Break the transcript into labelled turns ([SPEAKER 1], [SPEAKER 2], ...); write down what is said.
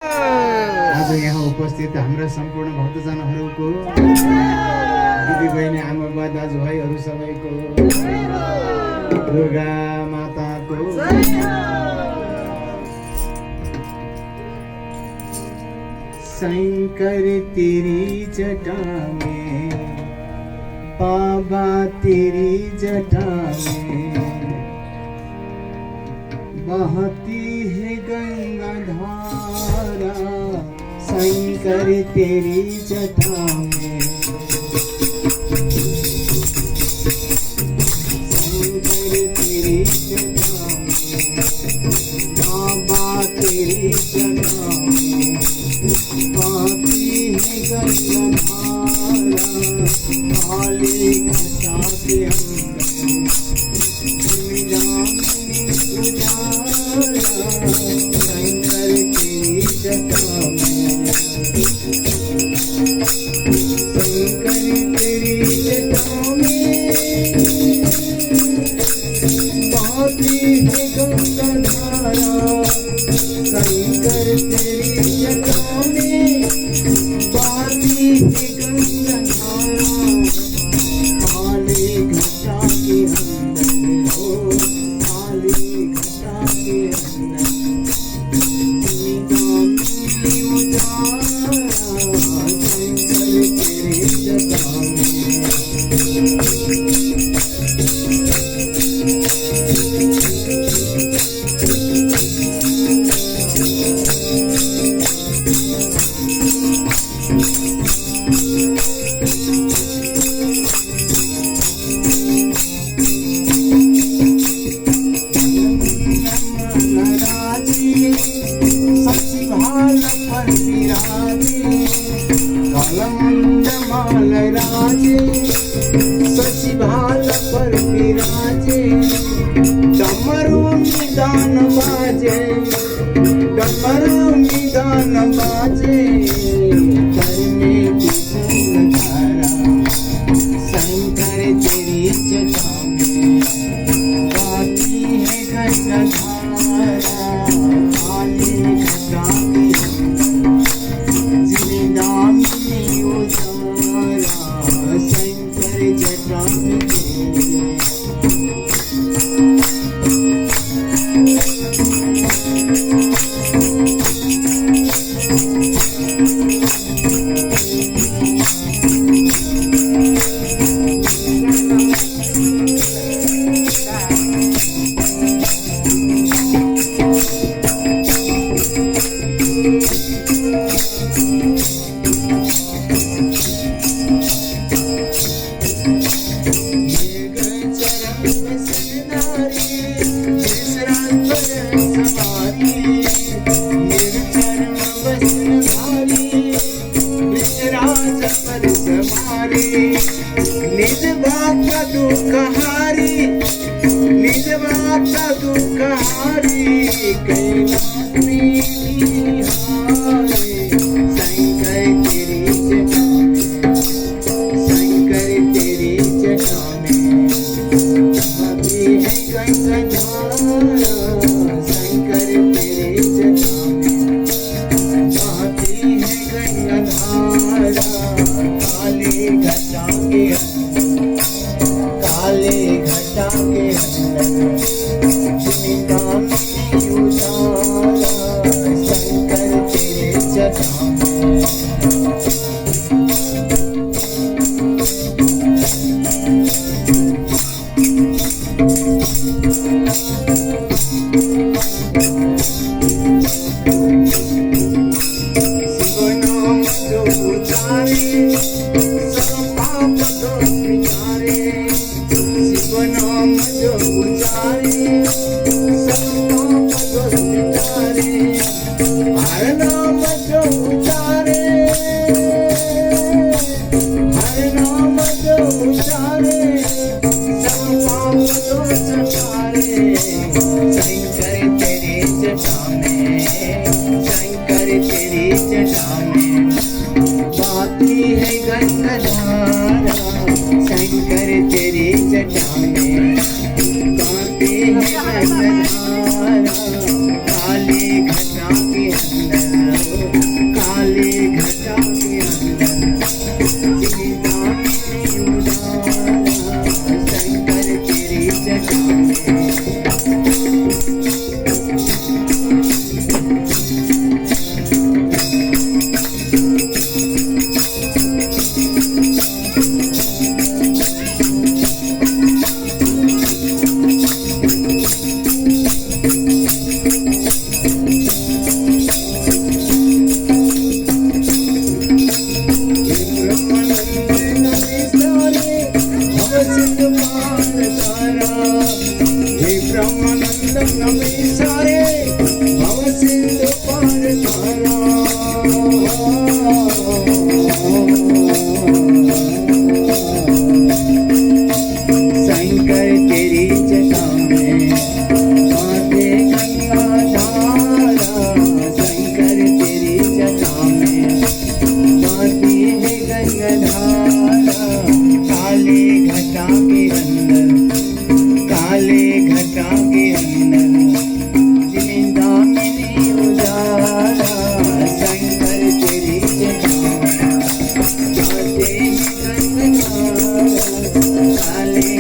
[SPEAKER 1] आज यहाँ उपस्थित हाम्रा सम्पूर्ण भक्तजनहरूको, दिदीबहिनी, आमाबा, दाजुभाइहरू सबैको दुर्गा माताको शंकर तेरी जटा में, बाबा तेरी जटा में बहती है गंगा धारा, शंकर तेरी जटा में, शंकर तेरी जटा में, बाबा तेरी जटा में बहती है गंगा धारा, काली घटा के अंदर शंकर तेरी जटा में, शंकर तेरी जटा में बहती है गंगा धारा, शंकर तेरी जटा में बहती है गंगा धारा, काली घटा के अंदर हो, काली घटा के अंदर शंकर तेरी जटा में। कलमंडमाल राजे, सचिभाल पर विराजे, डमरू निदान बाजे, डमरू निदान बाजे, करने की संधारा, शंकर तेरी जटा में बहती है गंगा धारा, काली घटा के शंकर जटा में। निज बाका दुखहारी, निज बाका दुखहारी, कैलाश में हारे, शंकर तेरी जटा में, शंकर तेरी जटा में बहती है गंगा धारा, शंकर तेरी जटा में बहती है गंगा धारा, काली घटा के अंदर, काली घटा के अंदर चिंता में उजाला, शंकर तेरे जटा में। शिव नाम जो उचारे सब पाप दोष मिटारे, शिव नाम जो उचारे सब पाप दोष मिटारे, हर नाम जो उचारे, हर नाम जो उचारे सब पाप दोष मिटारे, शंकर तेरी जटा में, शंकर तेरी जटा में बहती है गंगा धारा, शंकर तेरी जटा में बहती है गंगा धारा, काली घटा के अंदर काले घटा के अंदर दामिनी उजाला शंकर तेरी जटा में ब्रह्मानंद नमी सारे भव सिंधु पार तारा शंकर तेरी जटा में बाटे गंगा धारा शंकर तेरी जटा में बाटी है गंगा धारा काले घटा के अंदर काले घटा के अंदर दामिनी उजाला शंकर तेरी जटा बाटे गंगा धारा काले